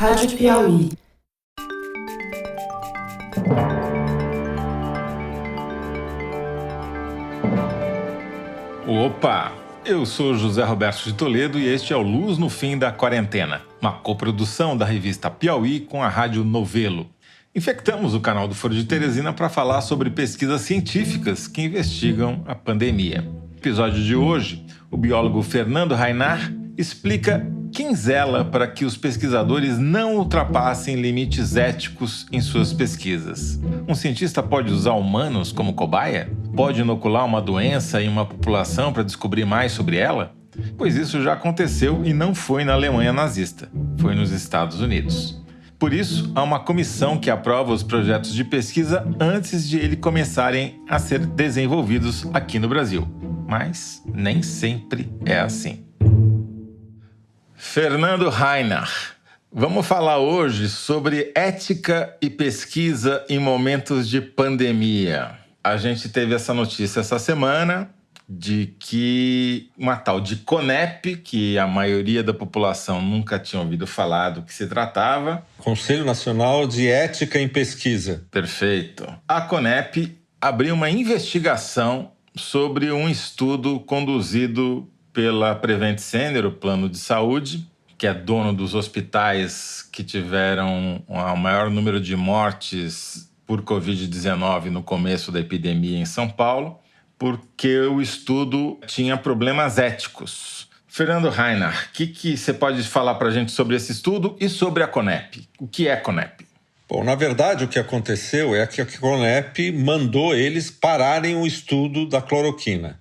Rádio Piauí. Opa! Eu sou José Roberto de Toledo e este é o Luz no Fim da Quarentena, uma coprodução da revista Piauí com a Rádio Novelo. Infectamos o canal do Foro de Teresina para falar sobre pesquisas científicas que investigam a pandemia. No episódio de hoje, o biólogo Fernando Rainar explica quem zela para que os pesquisadores não ultrapassem limites éticos em suas pesquisas. Um cientista pode usar humanos como cobaia? Pode inocular uma doença em uma população para descobrir mais sobre ela? Pois isso já aconteceu e não foi na Alemanha nazista, foi nos Estados Unidos. Por isso, há uma comissão que aprova os projetos de pesquisa antes de eles começarem a ser desenvolvidos aqui no Brasil. Mas nem sempre é assim. Fernando Rainar, vamos falar hoje sobre ética e pesquisa em momentos de pandemia. A gente teve essa notícia essa semana de que uma tal de CONEP, que a maioria da população nunca tinha ouvido falar do que se tratava. Conselho Nacional de Ética em Pesquisa. Perfeito. A CONEP abriu uma investigação sobre um estudo conduzido pela Prevent Senior, o plano de saúde, que é dono dos hospitais que tiveram o maior número de mortes por Covid-19 no começo da epidemia em São Paulo, porque o estudo tinha problemas éticos. Fernando Rainar, o que você pode falar para a gente sobre esse estudo e sobre a CONEP? O que é a CONEP? Bom, na verdade, o que aconteceu é que a CONEP mandou eles pararem o estudo da cloroquina,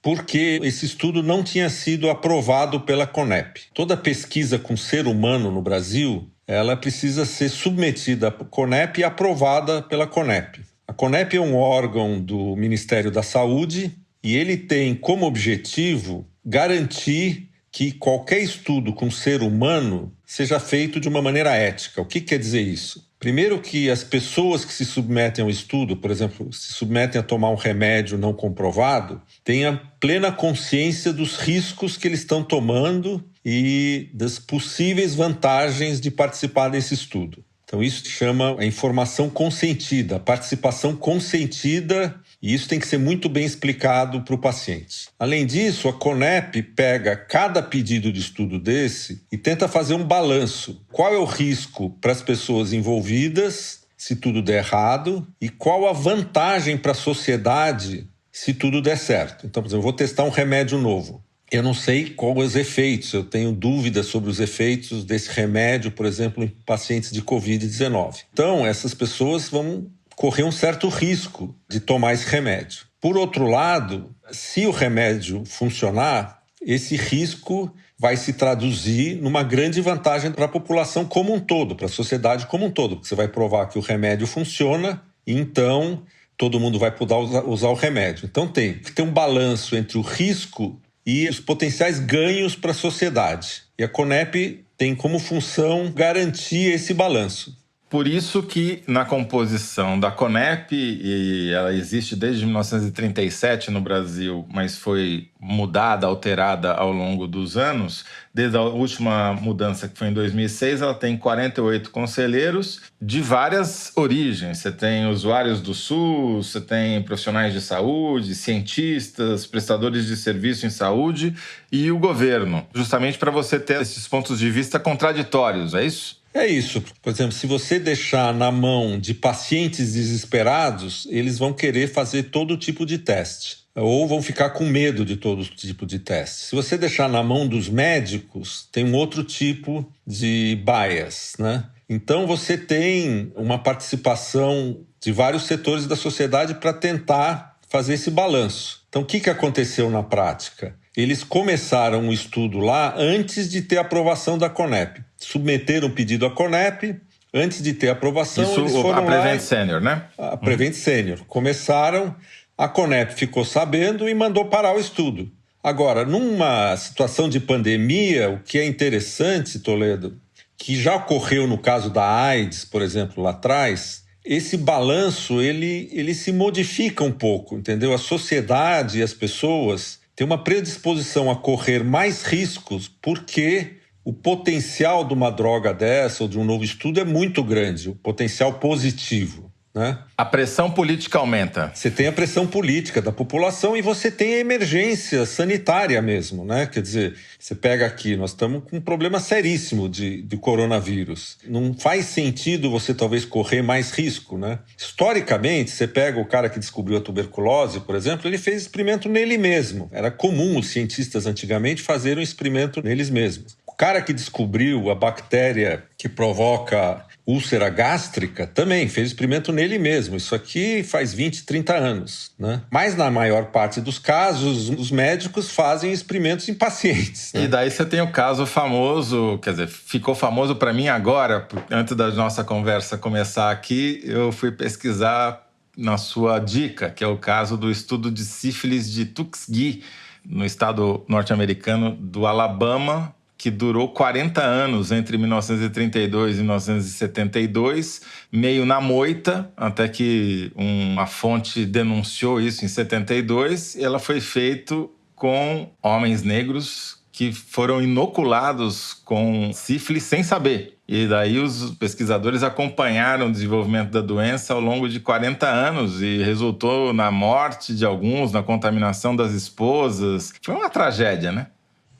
porque esse estudo não tinha sido aprovado pela CONEP. Toda pesquisa com ser humano no Brasil, ela precisa ser submetida à CONEP e aprovada pela CONEP. A CONEP é um órgão do Ministério da Saúde e ele tem como objetivo garantir que qualquer estudo com ser humano seja feito de uma maneira ética. O que quer dizer isso? Primeiro, que as pessoas que se submetem ao estudo, por exemplo, se submetem a tomar um remédio não comprovado, tenham plena consciência dos riscos que eles estão tomando e das possíveis vantagens de participar desse estudo. Então isso se chama a informação consentida, a participação consentida, e isso tem que ser muito bem explicado para o paciente. Além disso, a CONEP pega cada pedido de estudo desse e tenta fazer um balanço. Qual é o risco para as pessoas envolvidas se tudo der errado e qual a vantagem para a sociedade se tudo der certo. Então, por exemplo, eu vou testar um remédio novo. Eu não sei quais os efeitos, eu tenho dúvidas sobre os efeitos desse remédio, por exemplo, em pacientes de Covid-19. Então, essas pessoas vão correr um certo risco de tomar esse remédio. Por outro lado, se o remédio funcionar, esse risco vai se traduzir numa grande vantagem para a população como um todo, para a sociedade como um todo, porque você vai provar que o remédio funciona e então todo mundo vai poder usar o remédio. Então tem que ter um balanço entre o risco e os potenciais ganhos para a sociedade. E a CONEP tem como função garantir esse balanço. Por isso que na composição da CONEP, e ela existe desde 1937 no Brasil, mas foi mudada, alterada ao longo dos anos, desde a última mudança que foi em 2006, ela tem 48 conselheiros de várias origens. Você tem usuários do SUS, você tem profissionais de saúde, cientistas, prestadores de serviço em saúde e o governo, justamente para você ter esses pontos de vista contraditórios, é isso? É isso. Por exemplo, se você deixar na mão de pacientes desesperados, eles vão querer fazer todo tipo de teste. Ou vão ficar com medo de todo tipo de teste. Se você deixar na mão dos médicos, tem um outro tipo de bias, né? Então você tem uma participação de vários setores da sociedade para tentar fazer esse balanço. Então o que aconteceu na prática? Eles começaram um estudo lá antes de ter a aprovação da CONEP. Submeteram o pedido à CONEP, antes de ter a aprovação, isso, eles foram a Prevent Senior, né? A Prevent Senior. Começaram, a CONEP ficou sabendo e mandou parar o estudo. Agora, numa situação de pandemia, o que é interessante, Toledo, que já ocorreu no caso da AIDS, por exemplo, lá atrás, esse balanço ele se modifica um pouco, entendeu? A sociedade e as pessoas têm uma predisposição a correr mais riscos porque o potencial de uma droga dessa ou de um novo estudo é muito grande, o potencial positivo, né? A pressão política aumenta. Você tem a pressão política da população e você tem a emergência sanitária mesmo, né? Quer dizer, você pega aqui, nós estamos com um problema seríssimo de coronavírus. Não faz sentido você talvez correr mais risco, né? Historicamente, você pega o cara que descobriu a tuberculose, por exemplo, ele fez experimento nele mesmo. Era comum os cientistas antigamente fazerem um experimento neles mesmos. O cara que descobriu a bactéria que provoca úlcera gástrica também fez experimento nele mesmo. Isso aqui faz 20, 30 anos, né? Mas na maior parte dos casos, os médicos fazem experimentos em pacientes, né? E daí você tem o caso famoso, quer dizer, ficou famoso para mim agora, antes da nossa conversa começar aqui, eu fui pesquisar na sua dica, que é o caso do estudo de sífilis de Tuskegee, no estado norte-americano do Alabama, que durou 40 anos, entre 1932 e 1972, meio na moita, até que uma fonte denunciou isso em 72, e ela foi feita com homens negros que foram inoculados com sífilis sem saber. E daí os pesquisadores acompanharam o desenvolvimento da doença ao longo de 40 anos e resultou na morte de alguns, na contaminação das esposas. Foi uma tragédia, né?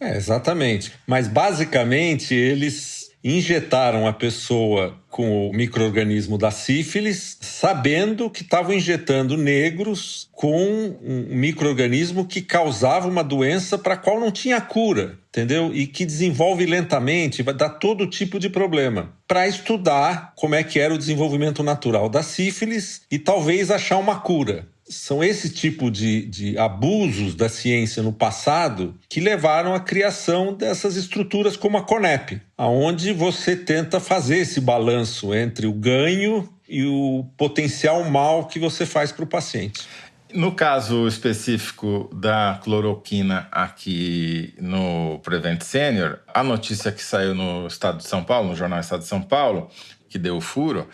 Exatamente. Mas, basicamente, eles injetaram a pessoa com o micro-organismo da sífilis, sabendo que estavam injetando negros com um micro-organismo que causava uma doença para a qual não tinha cura, entendeu? E que desenvolve lentamente, vai dar todo tipo de problema. Para estudar como é que era o desenvolvimento natural da sífilis e talvez achar uma cura. São esse tipo de abusos da ciência no passado que levaram à criação dessas estruturas como a CONEP, onde você tenta fazer esse balanço entre o ganho e o potencial mal que você faz para o paciente. No caso específico da cloroquina aqui no Prevent Senior, a notícia que saiu no Estado de São Paulo, no jornal Estado de São Paulo, que deu o furo,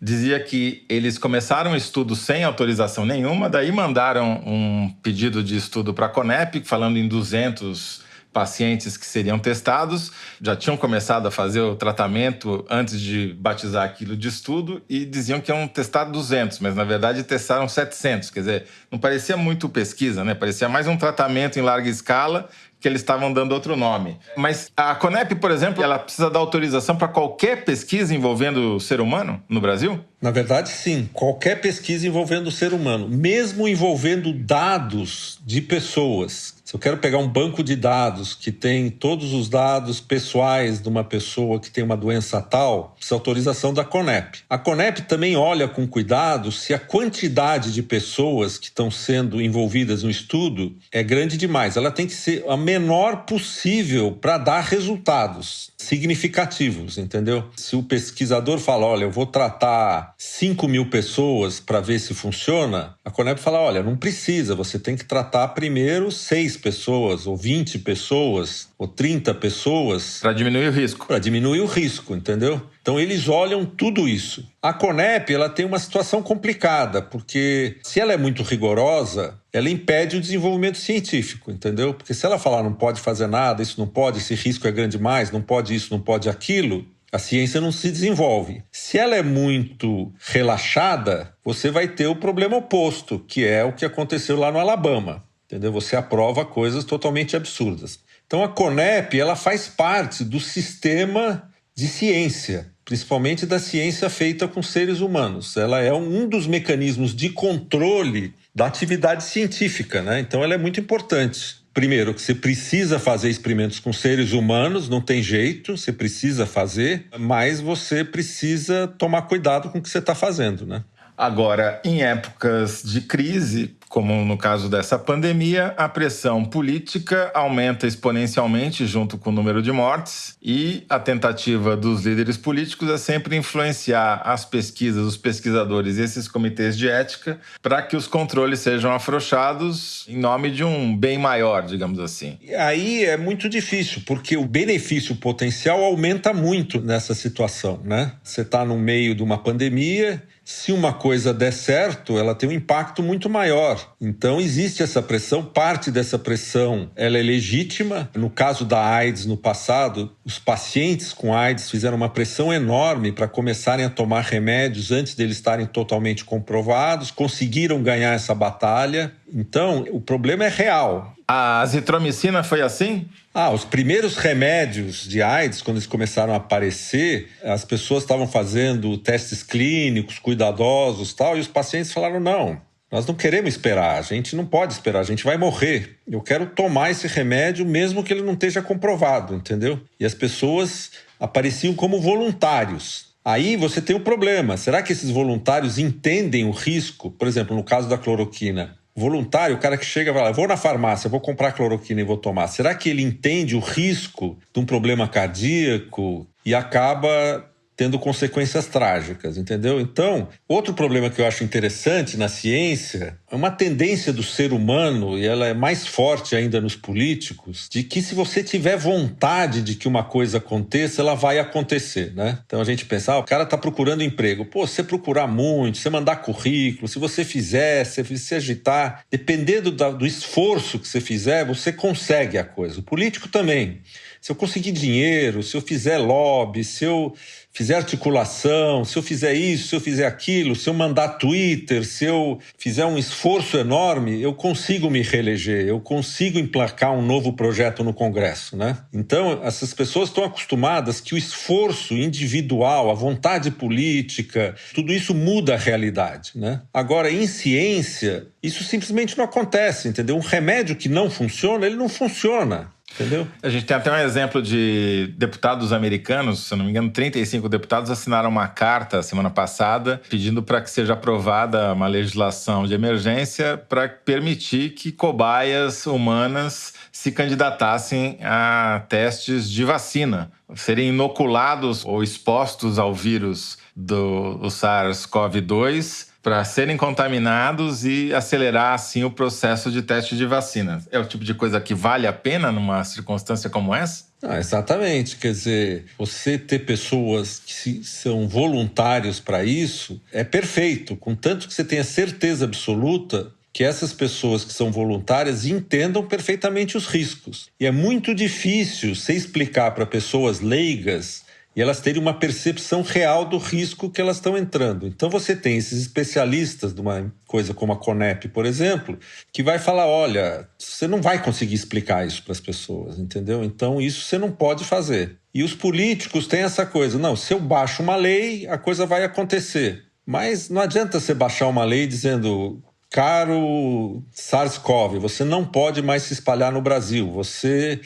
dizia que eles começaram um estudo sem autorização nenhuma, daí mandaram um pedido de estudo para a CONEP, falando em 200 pacientes que seriam testados, já tinham começado a fazer o tratamento antes de batizar aquilo de estudo e diziam que iam testar 200, mas na verdade testaram 700, quer dizer, não parecia muito pesquisa, né? Parecia mais um tratamento em larga escala que eles estavam dando outro nome. Mas a CONEP, por exemplo, ela precisa dar autorização para qualquer pesquisa envolvendo o ser humano no Brasil? Na verdade, sim. Qualquer pesquisa envolvendo o ser humano, mesmo envolvendo dados de pessoas. Se eu quero pegar um banco de dados que tem todos os dados pessoais de uma pessoa que tem uma doença tal, precisa autorização da CONEP. A CONEP também olha com cuidado se a quantidade de pessoas que estão sendo envolvidas no estudo é grande demais. Ela tem que ser a menor possível para dar resultados significativos, entendeu? Se o pesquisador fala, olha, eu vou tratar 5.000 pessoas para ver se funciona, a CONEP fala, olha, não precisa, você tem que tratar primeiro 6 pessoas, ou 20 pessoas, ou 30 pessoas. Para diminuir o risco. Para diminuir o risco, entendeu? Então eles olham tudo isso. A CONEP, ela tem uma situação complicada, porque se ela é muito rigorosa, ela impede o desenvolvimento científico, entendeu? Porque se ela falar não pode fazer nada, isso não pode, esse risco é grande demais, não pode isso, não pode aquilo, a ciência não se desenvolve. Se ela é muito relaxada, você vai ter o problema oposto, que é o que aconteceu lá no Alabama, entendeu? Você aprova coisas totalmente absurdas. Então a CONEP, ela faz parte do sistema de ciência, principalmente da ciência feita com seres humanos. Ela é um dos mecanismos de controle da atividade científica, né? Então ela é muito importante. Primeiro, que você precisa fazer experimentos com seres humanos, não tem jeito, você precisa fazer, mas você precisa tomar cuidado com o que você está fazendo, né? Agora, em épocas de crise, como no caso dessa pandemia, a pressão política aumenta exponencialmente junto com o número de mortes e a tentativa dos líderes políticos é sempre influenciar as pesquisas, os pesquisadores e esses comitês de ética para que os controles sejam afrouxados em nome de um bem maior, digamos assim. E aí é muito difícil, porque o benefício potencial aumenta muito nessa situação, né? Você está no meio de uma pandemia. Se uma coisa der certo, ela tem um impacto muito maior. melhor. Então existe essa pressão, parte dessa pressão ela é legítima. No caso da AIDS no passado, os pacientes com AIDS fizeram uma pressão enorme para começarem a tomar remédios antes deles estarem totalmente comprovados, conseguiram ganhar essa batalha. Então o problema é real. A azitromicina foi assim? Os primeiros remédios de AIDS, quando eles começaram a aparecer, as pessoas estavam fazendo testes clínicos, cuidadosos e tal, e os pacientes falaram, não, nós não queremos esperar, a gente não pode esperar, a gente vai morrer. Eu quero tomar esse remédio mesmo que ele não esteja comprovado, entendeu? E as pessoas apareciam como voluntários. Aí você tem um problema, será que esses voluntários entendem o risco? Por exemplo, no caso da cloroquina, voluntário, o cara que chega e fala, vou na farmácia, vou comprar cloroquina e vou tomar. Será que ele entende o risco de um problema cardíaco e acaba tendo consequências trágicas, entendeu? Então, outro problema que eu acho interessante na ciência é uma tendência do ser humano, e ela é mais forte ainda nos políticos, de que se você tiver vontade de que uma coisa aconteça, ela vai acontecer, né? Então a gente pensa, o cara está procurando emprego. Pô, se você procurar muito, se você mandar currículo, se você fizer, se você agitar, dependendo do esforço que você fizer, você consegue a coisa. O político também. Se eu conseguir dinheiro, se eu fizer lobby, se eu fizer articulação, se eu fizer isso, se eu fizer aquilo, se eu mandar Twitter, se eu fizer um esforço enorme, eu consigo me reeleger, eu consigo emplacar um novo projeto no Congresso, né? Então, essas pessoas estão acostumadas que o esforço individual, a vontade política, tudo isso muda a realidade, né? Agora, em ciência, isso simplesmente não acontece, entendeu? Um remédio que não funciona, ele não funciona. Entendeu? A gente tem até um exemplo de deputados americanos, se não me engano, 35 deputados assinaram uma carta semana passada pedindo para que seja aprovada uma legislação de emergência para permitir que cobaias humanas se candidatassem a testes de vacina, serem inoculados ou expostos ao vírus do SARS-CoV-2 para serem contaminados e acelerar, assim, o processo de teste de vacina. É o tipo de coisa que vale a pena numa circunstância como essa? Exatamente. Quer dizer, você ter pessoas que são voluntários para isso é perfeito, contanto que você tenha certeza absoluta que essas pessoas que são voluntárias entendam perfeitamente os riscos. E é muito difícil você explicar para pessoas leigas e elas terem uma percepção real do risco que elas estão entrando. Então você tem esses especialistas de uma coisa como a Conep, por exemplo, que vai falar, olha, você não vai conseguir explicar isso para as pessoas, entendeu? Então isso você não pode fazer. E os políticos têm essa coisa, não, se eu baixo uma lei, a coisa vai acontecer. Mas não adianta você baixar uma lei dizendo, caro SARS-CoV, você não pode mais se espalhar no Brasil, você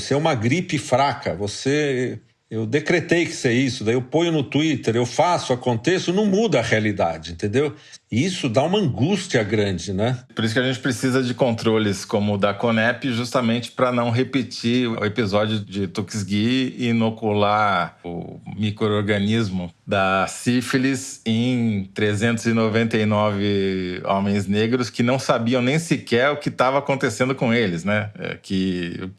é uma gripe fraca, eu decretei que isso é isso, daí eu ponho no Twitter, eu faço, aconteço, não muda a realidade, entendeu? E isso dá uma angústia grande, né? Por isso que a gente precisa de controles como o da Conep, justamente para não repetir o episódio de Tuskegee e inocular o micro-organismo da sífilis em 399 homens negros que não sabiam nem sequer o que estava acontecendo com eles, né? Que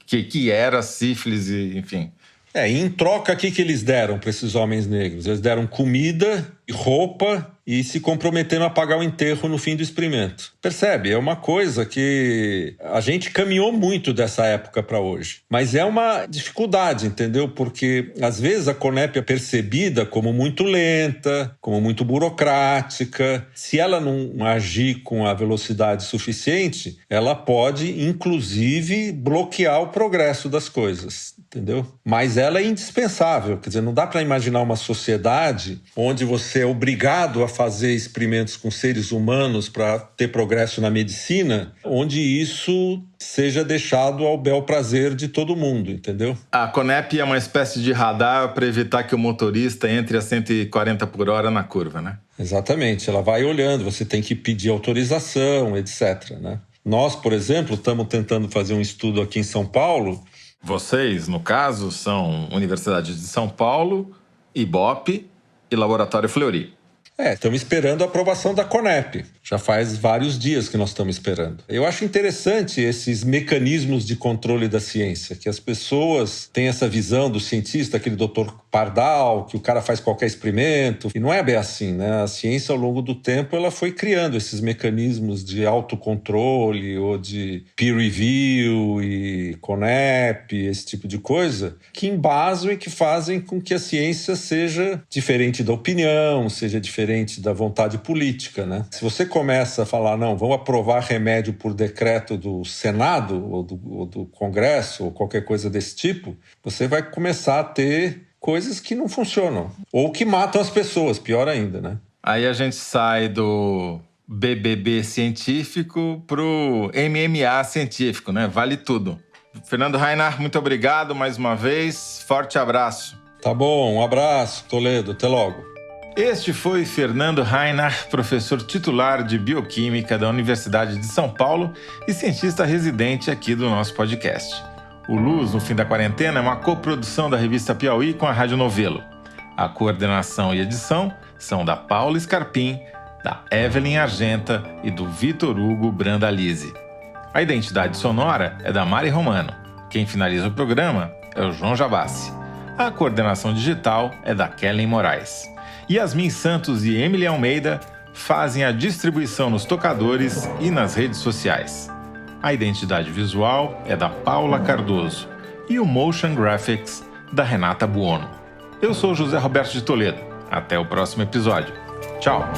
era sífilis e, enfim. E em troca, o que eles deram para esses homens negros? Eles deram comida, roupa e se comprometeram a pagar o enterro no fim do experimento. Percebe? É uma coisa que a gente caminhou muito dessa época para hoje. Mas é uma dificuldade, entendeu? Porque às vezes a Conep é percebida como muito lenta, como muito burocrática. Se ela não agir com a velocidade suficiente, ela pode, inclusive, bloquear o progresso das coisas. Entendeu? Mas ela é indispensável, quer dizer, não dá para imaginar uma sociedade onde você é obrigado a fazer experimentos com seres humanos para ter progresso na medicina, onde isso seja deixado ao bel prazer de todo mundo, entendeu? A Conep é uma espécie de radar para evitar que o motorista entre a 140 por hora na curva, né? Exatamente, ela vai olhando, você tem que pedir autorização, etc, né? Nós, por exemplo, estamos tentando fazer um estudo aqui em São Paulo. Vocês, no caso, são Universidade de São Paulo, Ibope e Laboratório Fleury. Estamos esperando a aprovação da Conep. Já faz vários dias que nós estamos esperando. Eu acho interessante esses mecanismos de controle da ciência, que as pessoas têm essa visão do cientista, aquele doutor pardal, que o cara faz qualquer experimento. E não é bem assim, né? A ciência, ao longo do tempo, ela foi criando esses mecanismos de autocontrole ou de peer review e CONEP, esse tipo de coisa, que embasam e que fazem com que a ciência seja diferente da opinião, seja diferente da vontade política, né? Se você começa a falar, não, vamos aprovar remédio por decreto do Senado ou do Congresso ou qualquer coisa desse tipo, você vai começar a ter coisas que não funcionam ou que matam as pessoas, pior ainda, né? Aí a gente sai do BBB científico pro MMA científico, né? Vale tudo. Fernando Reinhardt, muito obrigado mais uma vez. Forte abraço. Tá bom, um abraço, Toledo. Até logo. Este foi Fernando Reinhardt, professor titular de Bioquímica da Universidade de São Paulo e cientista residente aqui do nosso podcast. O Luz, no Fim da Quarentena, é uma coprodução da revista Piauí com a Rádio Novelo. A coordenação e edição são da Paula Scarpim, da Evelyn Argenta e do Vitor Hugo Brandalize. A identidade sonora é da Mari Romano. Quem finaliza o programa é o João Jabassi. A coordenação digital é da Kellen Moraes. Yasmin Santos e Emily Almeida fazem a distribuição nos tocadores e nas redes sociais. A identidade visual é da Paula Cardoso e o Motion Graphics da Renata Buono. Eu sou José Roberto de Toledo. Até o próximo episódio. Tchau!